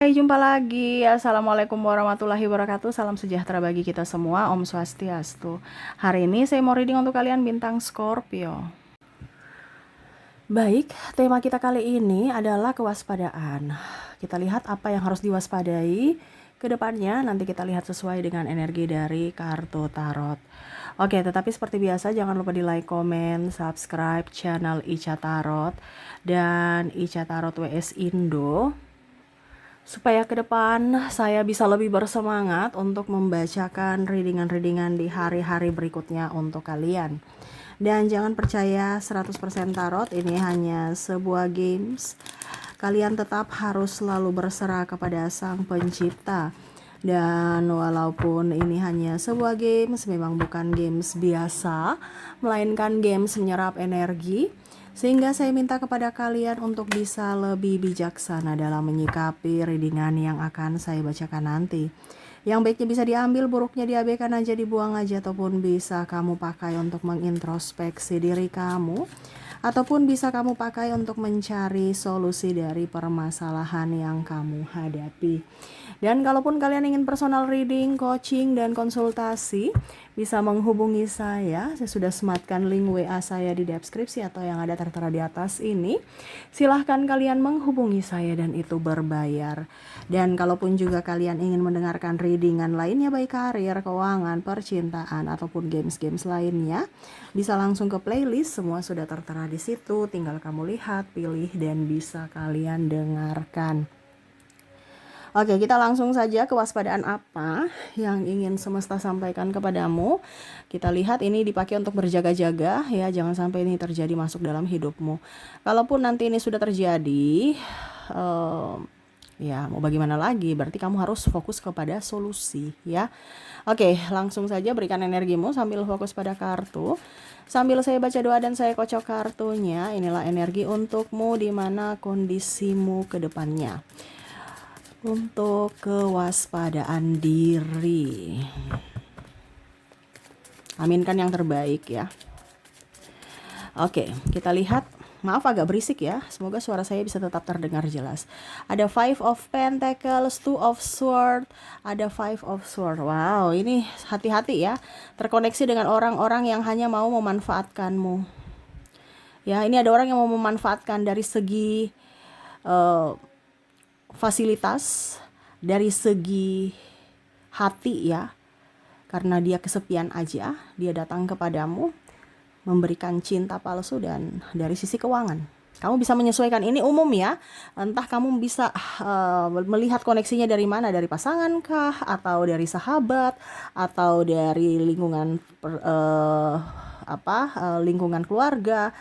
Hai, jumpa lagi. Assalamualaikum warahmatullahi wabarakatuh. Salam sejahtera bagi kita semua. Om Swastiastu. Hari ini saya mau reading untuk kalian bintang Scorpio. Baik, tema kita kali ini adalah kewaspadaan. Kita lihat apa yang harus diwaspadai ke depannya. Nanti kita lihat sesuai dengan energi dari kartu tarot. Oke, tetapi seperti biasa jangan lupa di like, komen, subscribe channel Ica Tarot dan Ica Tarot WS Indo, supaya ke depan saya bisa lebih bersemangat untuk membacakan readingan-readingan di hari-hari berikutnya untuk kalian. Dan jangan percaya 100% tarot, ini hanya sebuah games. Kalian tetap harus selalu berserah kepada Sang Pencipta. Dan walaupun ini hanya sebuah games, memang bukan games biasa, melainkan games menyerap energi. Sehingga saya minta kepada kalian untuk bisa lebih bijaksana dalam menyikapi readingan yang akan saya bacakan nanti. Yang baiknya bisa diambil, buruknya diabaikan aja, dibuang aja, ataupun bisa kamu pakai untuk mengintrospeksi diri kamu, ataupun bisa kamu pakai untuk mencari solusi dari permasalahan yang kamu hadapi. Dan kalaupun kalian ingin personal reading, coaching, dan konsultasi, bisa menghubungi saya. Saya sudah sematkan link WA saya di deskripsi atau yang ada tertera di atas ini. Silahkan kalian menghubungi saya dan itu berbayar. Dan kalaupun juga kalian ingin mendengarkan readingan lainnya, baik karir, keuangan, percintaan, ataupun games-games lainnya, bisa langsung ke playlist. Semua sudah tertera di situ. Tinggal kamu lihat, pilih, dan bisa kalian dengarkan. Oke, kita langsung saja kewaspadaan apa yang ingin semesta sampaikan kepadamu. Kita lihat ini dipakai untuk berjaga-jaga ya, jangan sampai ini terjadi masuk dalam hidupmu. Kalaupun nanti ini sudah terjadi, ya mau bagaimana lagi, berarti kamu harus fokus kepada solusi ya. Oke, langsung saja berikan energimu sambil fokus pada kartu. Sambil saya baca doa dan saya kocok kartunya, inilah energi untukmu di mana kondisimu ke depannya. Untuk kewaspadaan diri, aminkan yang terbaik ya. Oke, kita lihat. Maaf agak berisik ya, semoga suara saya bisa tetap terdengar jelas. Ada Five of Pentacles, Two of Swords, ada Five of Swords. Wow, ini hati-hati ya, terkoneksi dengan orang-orang yang hanya mau memanfaatkanmu. Ya, ini ada orang yang mau memanfaatkan dari segi fasilitas, dari segi hati ya, karena dia kesepian aja, dia datang kepadamu memberikan cinta palsu. Dan dari sisi keuangan, kamu bisa menyesuaikan, ini umum ya, entah kamu bisa melihat koneksinya dari mana, dari pasangan kah, atau dari sahabat, atau dari lingkungan lingkungan keluarga,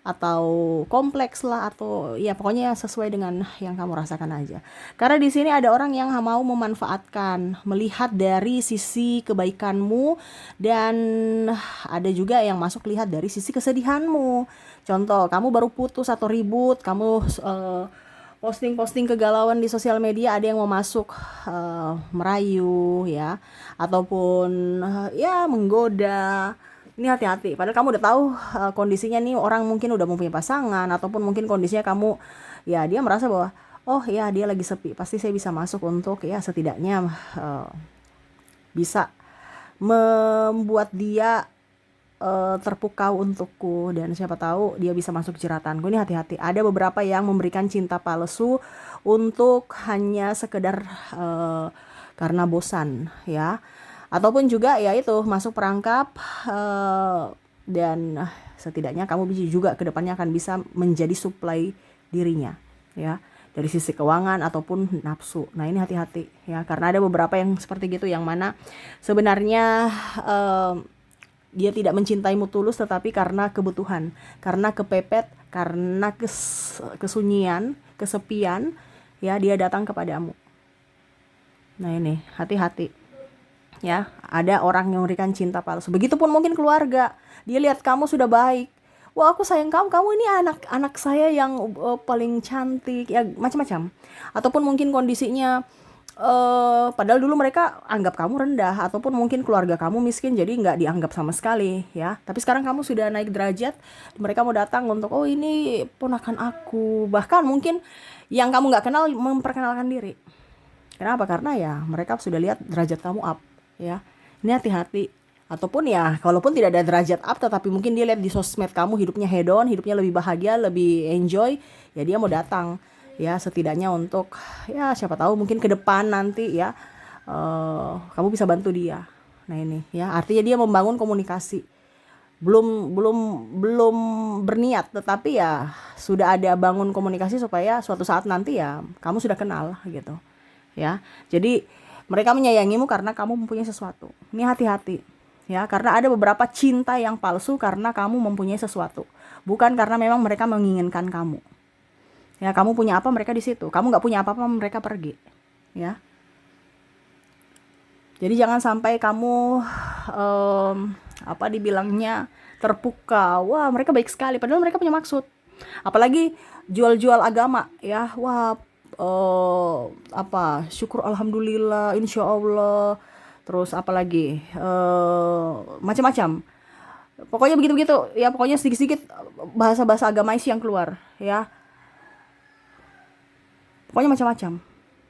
atau kompleks lah, atau ya pokoknya sesuai dengan yang kamu rasakan aja. Karena di sini ada orang yang mau memanfaatkan, melihat dari sisi kebaikanmu, dan ada juga yang masuk lihat dari sisi kesedihanmu. Contoh, kamu baru putus atau ribut, kamu posting-posting kegalauan di sosial media, ada yang mau masuk merayu ya, ataupun ya menggoda. Ini hati-hati, padahal kamu udah tahu kondisinya nih, orang mungkin udah mempunyai pasangan, ataupun mungkin kondisinya kamu, ya dia merasa bahwa, oh ya dia lagi sepi, pasti saya bisa masuk untuk ya setidaknya bisa membuat dia terpukau untukku, dan siapa tahu dia bisa masuk jeratanku. Ini hati-hati, ada beberapa yang memberikan cinta palsu untuk hanya sekedar karena bosan ya, ataupun juga ya itu masuk perangkap, dan setidaknya kamu bisa juga kedepannya akan bisa menjadi supply dirinya ya, dari sisi keuangan ataupun nafsu. Nah ini hati-hati ya, karena ada beberapa yang seperti gitu, yang mana sebenarnya dia tidak mencintaimu tulus, tetapi karena kebutuhan, karena kepepet, karena kesunyian, kesepian ya, dia datang kepadamu. Nah ini hati-hati ya, ada orang yang memberikan cinta palsu. Begitupun mungkin keluarga, dia lihat kamu sudah baik, wah aku sayang kamu, kamu ini anak saya yang paling cantik ya, macam-macam. Ataupun mungkin kondisinya padahal dulu mereka anggap kamu rendah, ataupun mungkin keluarga kamu miskin, jadi nggak dianggap sama sekali ya. Tapi sekarang kamu sudah naik derajat, mereka mau datang untuk, oh ini ponakan aku. Bahkan mungkin yang kamu nggak kenal memperkenalkan diri. Kenapa? Karena ya mereka sudah lihat derajat kamu up, ya. Ini hati-hati. Ataupun ya, kalaupun tidak ada derajat up, tetapi mungkin dia lihat di sosmed kamu hidupnya hedon, hidupnya lebih bahagia, lebih enjoy, ya dia mau datang. Ya, setidaknya untuk, ya siapa tahu mungkin ke depan nanti ya, kamu bisa bantu dia. Nah ini, ya artinya dia membangun komunikasi. Belum berniat, tetapi ya sudah ada bangun komunikasi supaya suatu saat nanti ya kamu sudah kenal gitu, ya. Jadi mereka menyayangimu karena kamu mempunyai sesuatu. Ini hati-hati, ya, karena ada beberapa cinta yang palsu karena kamu mempunyai sesuatu, bukan karena memang mereka menginginkan kamu. Ya, kamu punya apa, mereka di situ. Kamu nggak punya apa-apa, mereka pergi, ya. Jadi jangan sampai kamu apa dibilangnya terpukau. Wah, mereka baik sekali, padahal mereka punya maksud. Apalagi jual-jual agama, ya. Wah, apa, syukur alhamdulillah, insya Allah. Terus apalagi macam-macam. Pokoknya begitu-begitu, ya pokoknya sedikit-sedikit bahasa-bahasa agamais yang keluar, ya. Pokoknya macam-macam.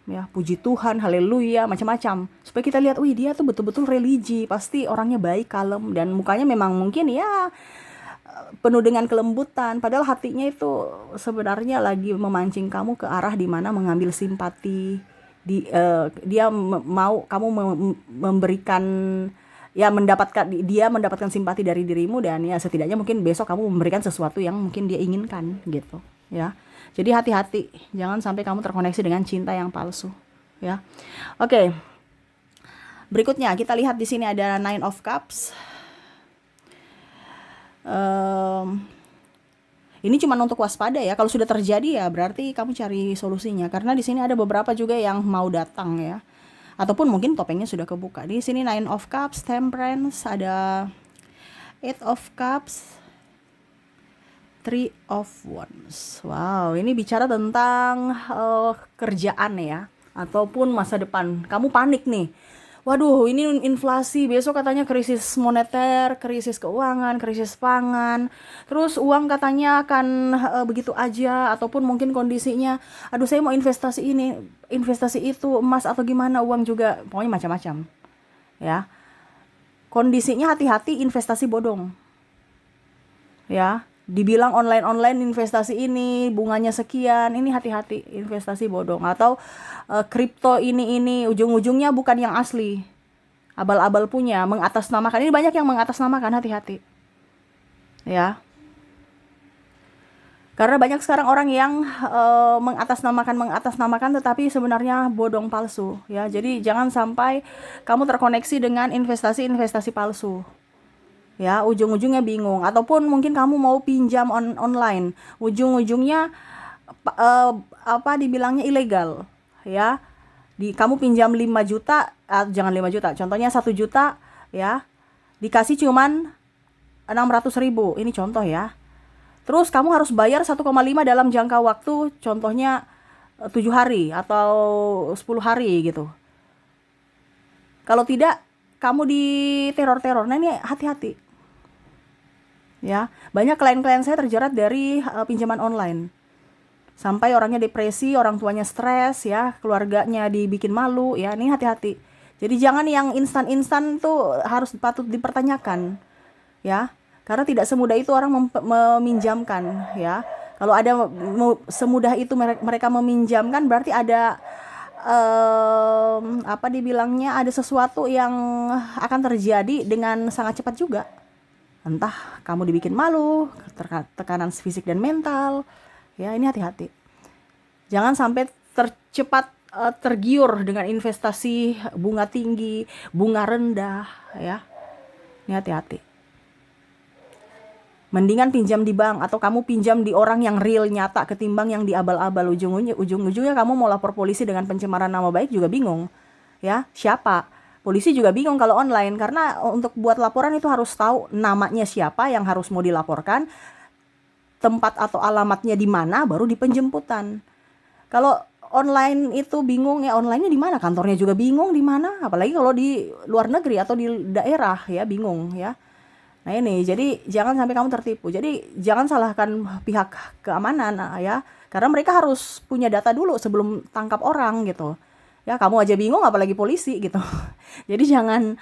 Ya, puji Tuhan, haleluya, macam-macam. Supaya kita lihat, wih dia tuh betul-betul religi, pasti orangnya baik, kalem, dan mukanya memang mungkin ya penuh dengan kelembutan, padahal hatinya itu sebenarnya lagi memancing kamu ke arah dimana mengambil simpati. Dia mau kamu memberikan, ya dia mendapatkan simpati dari dirimu, dan ya setidaknya mungkin besok kamu memberikan sesuatu yang mungkin dia inginkan gitu, ya. Jadi hati-hati, jangan sampai kamu terkoneksi dengan cinta yang palsu, ya. Oke. Berikutnya kita lihat di sini ada Nine of Cups. Ini cuma untuk waspada ya. Kalau sudah terjadi ya berarti kamu cari solusinya. Karena di sini ada beberapa juga yang mau datang ya. Ataupun mungkin topengnya sudah kebuka. Di sini Nine of Cups, Temperance, ada Eight of Cups, Three of Wands. Wow, ini bicara tentang kerjaan ya, ataupun masa depan. Kamu panik nih. Waduh, ini inflasi, besok katanya krisis moneter, krisis keuangan, krisis pangan. Terus uang katanya akan begitu aja, ataupun mungkin kondisinya, aduh saya mau investasi ini, investasi itu, emas atau gimana, uang juga, pokoknya macam-macam. Ya. Kondisinya hati-hati, investasi bodong. Ya. Dibilang online investasi ini bunganya sekian, ini hati-hati, investasi bodong. Atau kripto ini ujung-ujungnya bukan yang asli, abal-abal punya, mengatasnamakan. Ini banyak yang mengatasnamakan, hati-hati ya, karena banyak sekarang orang yang mengatasnamakan tetapi sebenarnya bodong, palsu ya. Jadi jangan sampai kamu terkoneksi dengan investasi palsu. Ya, ujung-ujungnya bingung, ataupun mungkin kamu mau pinjam online, ujung-ujungnya apa dibilangnya ilegal, ya. Kamu pinjam 5 juta, jangan 5 juta, contohnya 1 juta, ya, dikasih cuman 600.000, ini contoh ya. Terus kamu harus bayar 1,5 dalam jangka waktu, contohnya 7 hari atau 10 hari gitu. Kalau tidak, kamu di teror-teror. Nah ini hati-hati. Ya, banyak klien-klien saya terjerat dari pinjaman online. Sampai orangnya depresi, orang tuanya stres ya, keluarganya dibikin malu ya. Ini hati-hati. Jadi jangan yang instan-instan tuh harus patut dipertanyakan. Ya. Karena tidak semudah itu orang meminjamkan ya. Kalau ada semudah itu mereka meminjamkan, berarti ada apa dibilangnya, ada sesuatu yang akan terjadi dengan sangat cepat juga. Entah kamu dibikin malu, tekanan fisik dan mental. Ya, ini hati-hati. Jangan sampai tergiur dengan investasi bunga tinggi, bunga rendah, ya. Ini hati-hati. Mendingan pinjam di bank atau kamu pinjam di orang yang real, nyata, ketimbang yang di abal-abal. Ujung-ujungnya kamu mau lapor polisi dengan pencemaran nama baik juga bingung. Ya, siapa? Polisi juga bingung kalau online, karena untuk buat laporan itu harus tahu namanya siapa yang harus mau dilaporkan, tempat atau alamatnya di mana, baru di penjemputan. Kalau online itu bingung, ya online-nya di mana, kantornya juga bingung di mana, apalagi kalau di luar negeri atau di daerah ya bingung ya. Nah ini, jadi jangan sampai kamu tertipu. Jadi jangan salahkan pihak keamanan ya, karena mereka harus punya data dulu sebelum tangkap orang gitu. Ya, kamu aja bingung apalagi polisi gitu. Jadi jangan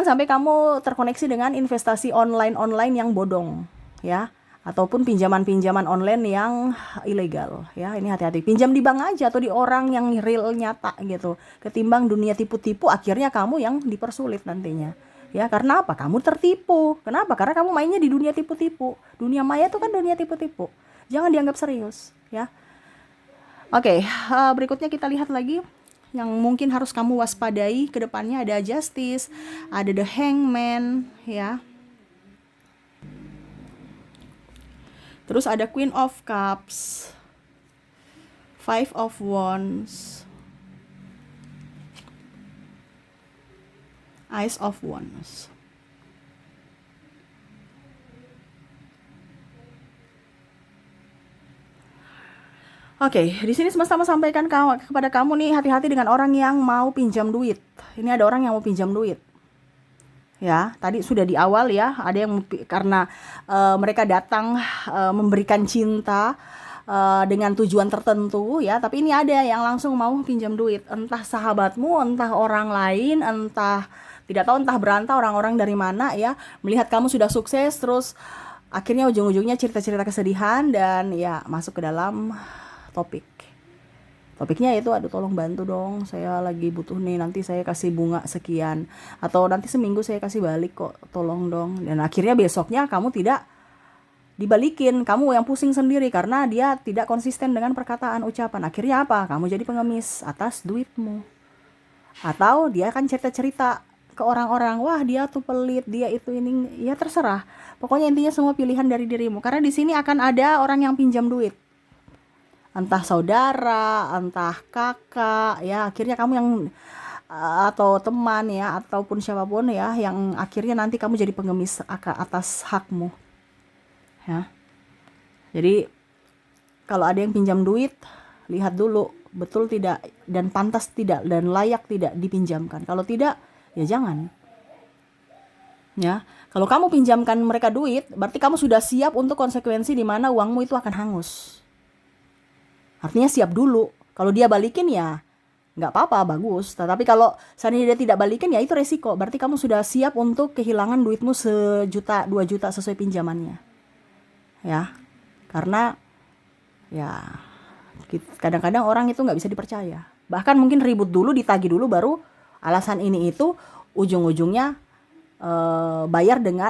sampai kamu terkoneksi dengan investasi online yang bodong, ya. Ataupun pinjaman-pinjaman online yang ilegal, ya. Ini hati-hati. Pinjam di bank aja atau di orang yang real nyata gitu. Ketimbang dunia tipu-tipu, akhirnya kamu yang dipersulit nantinya. Ya, karena apa? Kamu tertipu. Kenapa? Karena kamu mainnya di dunia tipu-tipu. Dunia maya itu kan dunia tipu-tipu. Jangan dianggap serius, ya. Oke, berikutnya kita lihat lagi yang mungkin harus kamu waspadai ke depannya. Ada Justice, ada The Hangman, ya. Terus ada Queen of Cups, Five of Wands, Ace of Wands. Oke, di sini semesta sampaikan kepada kamu nih, hati-hati dengan orang yang mau pinjam duit. Ini ada orang yang mau pinjam duit. Ya, tadi sudah di awal ya, ada yang karena mereka datang memberikan cinta dengan tujuan tertentu ya, tapi ini ada yang langsung mau pinjam duit, entah sahabatmu, entah orang lain, entah tidak tahu, entah berantah orang-orang dari mana ya, melihat kamu sudah sukses terus akhirnya ujung-ujungnya cerita-cerita kesedihan dan ya masuk ke dalam topiknya itu, aduh tolong bantu dong, saya lagi butuh nih, nanti saya kasih bunga sekian, atau nanti seminggu saya kasih balik kok, tolong dong. Dan akhirnya besoknya kamu tidak dibalikin, kamu yang pusing sendiri karena dia tidak konsisten dengan perkataan ucapan. Akhirnya apa? Kamu jadi pengemis atas duitmu. Atau dia akan cerita-cerita ke orang-orang, wah dia tuh pelit, dia itu ini, ya terserah. Pokoknya intinya semua pilihan dari dirimu. Karena di sini akan ada orang yang pinjam duit, entah saudara, entah kakak, ya akhirnya kamu yang atau teman ya, ataupun siapapun ya, yang akhirnya nanti kamu jadi pengemis atas hakmu, ya. Jadi kalau ada yang pinjam duit, lihat dulu betul tidak dan pantas tidak dan layak tidak dipinjamkan. Kalau tidak, ya jangan. Ya, kalau kamu pinjamkan mereka duit, berarti kamu sudah siap untuk konsekuensi di mana uangmu itu akan hangus. Artinya siap dulu. Kalau dia balikin ya nggak apa-apa, bagus. Tetapi kalau seandainya dia tidak balikin ya itu resiko. Berarti kamu sudah siap untuk kehilangan duitmu 1 juta, 2 juta sesuai pinjamannya. Ya, karena ya kadang-kadang orang itu nggak bisa dipercaya. Bahkan mungkin ribut dulu, ditagih dulu, baru alasan ini itu ujung-ujungnya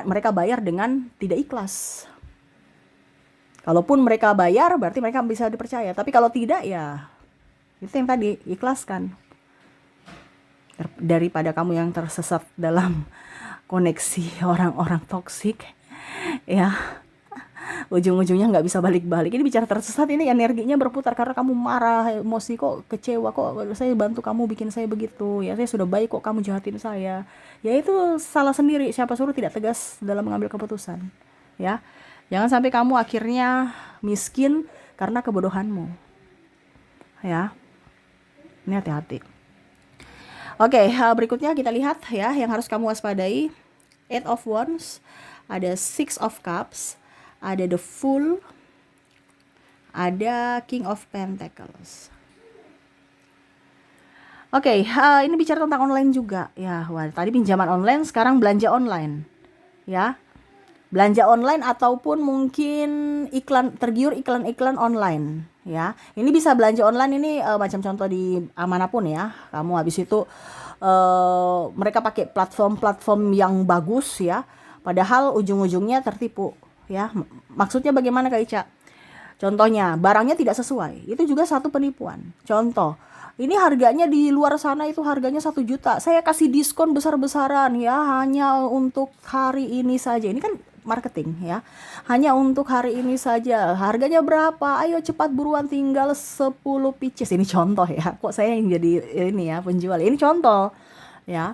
mereka bayar dengan tidak ikhlas. Kalaupun mereka bayar, berarti mereka bisa dipercaya. Tapi kalau tidak, ya itu yang tadi, ikhlaskan. Daripada kamu yang tersesat dalam koneksi orang-orang toksik, ya ujung-ujungnya nggak bisa balik-balik. Ini bicara tersesat, ini energinya berputar karena kamu marah, emosi, kok kecewa, kok saya bantu kamu bikin saya begitu, ya saya sudah baik kok kamu jahatin saya. Ya itu salah sendiri, siapa suruh tidak tegas dalam mengambil keputusan, ya. Jangan sampai kamu akhirnya miskin karena kebodohanmu, ya. Ini hati-hati. Oke, berikutnya kita lihat ya yang harus kamu waspadai. 8 of Wands, ada 6 of Cups, ada The Fool, ada King of Pentacles. Oke, ini bicara tentang online juga ya. Wah, tadi pinjaman online, sekarang belanja online, ya. Belanja online ataupun mungkin tergiur iklan-iklan online, ya. Ini bisa belanja online ini macam contoh di manapun ya. Kamu habis itu mereka pakai platform-platform yang bagus ya. Padahal ujung-ujungnya tertipu, ya. Maksudnya bagaimana Kak Ica? Contohnya barangnya tidak sesuai, itu juga satu penipuan. Contoh, ini harganya di luar sana itu harganya 1 juta, saya kasih diskon besar-besaran ya, hanya untuk hari ini saja. Ini kan marketing ya, hanya untuk hari ini saja, harganya berapa, ayo cepat buruan, tinggal 10 pieces. Ini contoh ya, kok saya yang jadi ini ya penjual, ini contoh ya.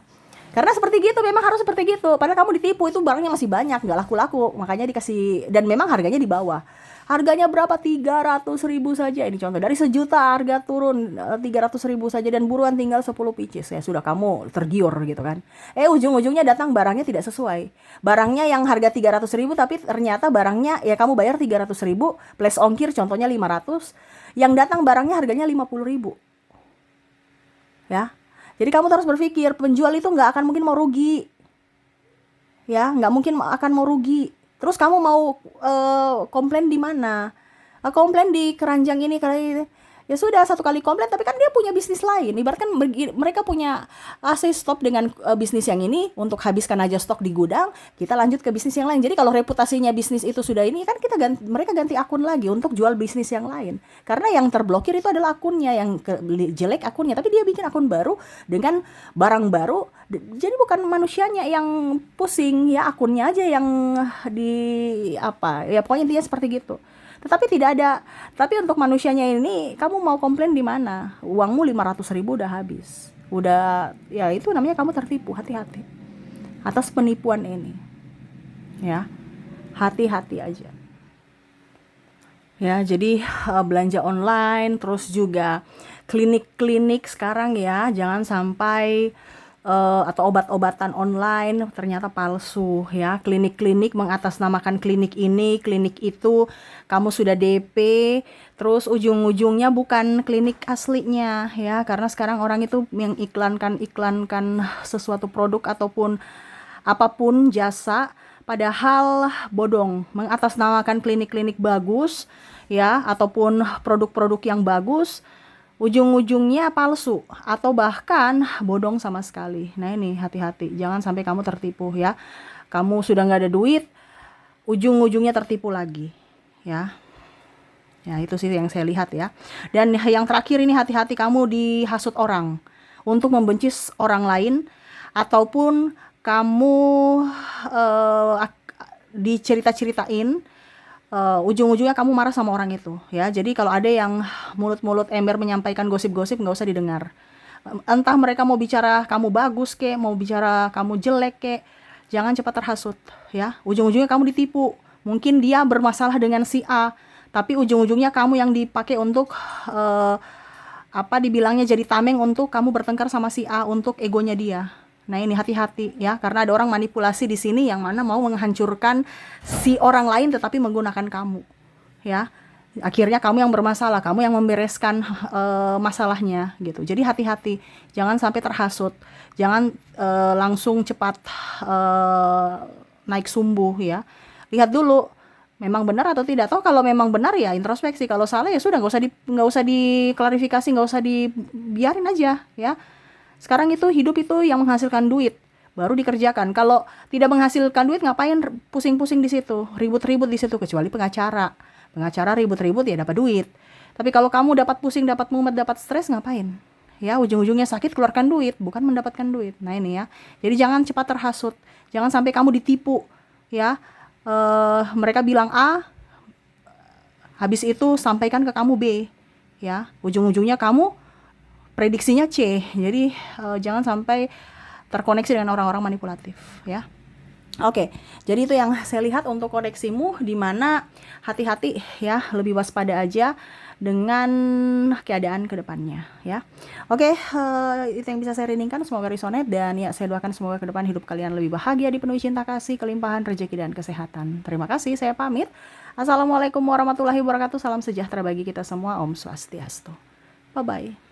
Karena seperti gitu, memang harus seperti gitu. Padahal kamu ditipu, itu barangnya masih banyak, nggak laku-laku, makanya dikasih, dan memang harganya di bawah. Harganya berapa? 300.000 saja. Ini contoh, dari 1 juta harga turun 300.000 saja, dan buruan tinggal 10 pieces. Ya sudah, kamu tergiur gitu kan. Ujung-ujungnya datang barangnya tidak sesuai. Barangnya yang harga 300.000, tapi ternyata barangnya ya kamu bayar 300.000 plus ongkir contohnya 500. Yang datang barangnya harganya 50.000. ya. Jadi kamu harus berpikir, penjual itu nggak akan mungkin mau rugi, ya, nggak mungkin akan mau rugi. Terus kamu mau komplain di mana? Komplain di keranjang ini kali, ya sudah, satu kali komplain, tapi kan dia punya bisnis lain. Ibaratkan mereka punya AC stop dengan bisnis yang ini untuk habiskan aja stok di gudang, kita lanjut ke bisnis yang lain. Jadi kalau reputasinya bisnis itu sudah ini kan mereka ganti akun lagi untuk jual bisnis yang lain. Karena yang terblokir itu adalah akunnya, yang jelek akunnya, tapi dia bikin akun baru dengan barang baru. Jadi bukan manusianya yang pusing, ya akunnya aja yang di apa. Ya pokoknya intinya seperti gitu. Tetapi tidak ada, tapi untuk manusianya ini, kamu mau komplain di mana? Uangmu 500.000 udah habis. Udah, ya itu namanya kamu tertipu. Hati-hati atas penipuan ini, ya. Hati-hati aja. Ya, jadi belanja online, terus juga klinik-klinik sekarang ya, jangan sampai atau obat-obatan online ternyata palsu ya. Klinik-klinik mengatasnamakan klinik ini, klinik itu, kamu sudah DP, terus ujung-ujungnya bukan klinik aslinya ya, karena sekarang orang itu yang iklankan sesuatu produk ataupun apapun jasa, padahal bodong, mengatasnamakan klinik-klinik bagus ya, ataupun produk-produk yang bagus, ujung-ujungnya palsu atau bahkan bodong sama sekali. Nah ini hati-hati, jangan sampai kamu tertipu ya. Kamu sudah nggak ada duit, ujung-ujungnya tertipu lagi ya. Ya itu sih yang saya lihat ya. Dan yang terakhir ini, hati-hati kamu dihasut orang untuk membenci orang lain, ataupun kamu dicerita-ceritain, ujung-ujungnya kamu marah sama orang itu ya. Jadi kalau ada yang mulut-mulut ember menyampaikan gosip-gosip, nggak usah didengar. Entah mereka mau bicara kamu bagus kek, mau bicara kamu jelek kek, jangan cepat terhasut ya. Ujung-ujungnya kamu ditipu. Mungkin dia bermasalah dengan si A, tapi ujung-ujungnya kamu yang dipakai untuk dibilangnya jadi tameng untuk kamu bertengkar sama si A untuk egonya dia. Nah ini hati-hati ya, karena ada orang manipulasi di sini yang mana mau menghancurkan si orang lain tetapi menggunakan kamu ya. Akhirnya kamu yang bermasalah, kamu yang membereskan masalahnya gitu. Jadi hati-hati, jangan sampai terhasut, jangan langsung cepat naik sumbu ya. Lihat dulu memang benar atau tidak. Toh kalau memang benar ya introspeksi, kalau salah ya sudah, nggak usah diklarifikasi, nggak usah dibiarin aja ya. Sekarang itu hidup itu yang menghasilkan duit baru dikerjakan. Kalau tidak menghasilkan duit, ngapain pusing-pusing di situ, ribut-ribut di situ, kecuali pengacara. Pengacara ribut-ribut ya dapat duit. Tapi kalau kamu dapat pusing, dapat mumet, dapat stres, ngapain? Ya ujung-ujungnya sakit, keluarkan duit, bukan mendapatkan duit. Nah ini ya. Jadi jangan cepat terhasut. Jangan sampai kamu ditipu ya. Mereka bilang A, habis itu sampaikan ke kamu B ya. Ujung-ujungnya kamu prediksinya C. Jadi jangan sampai terkoneksi dengan orang-orang manipulatif ya. Oke, jadi itu yang saya lihat untuk koneksimu, di mana hati-hati ya, lebih waspada aja dengan keadaan kedepannya ya. Oke, itu yang bisa saya ringkaskan, semoga resonate, dan ya saya doakan semoga ke depan hidup kalian lebih bahagia, dipenuhi cinta kasih, kelimpahan rezeki dan kesehatan. Terima kasih, saya pamit. Assalamualaikum warahmatullahi wabarakatuh. Salam sejahtera bagi kita semua. Om Swastiastu. Bye bye.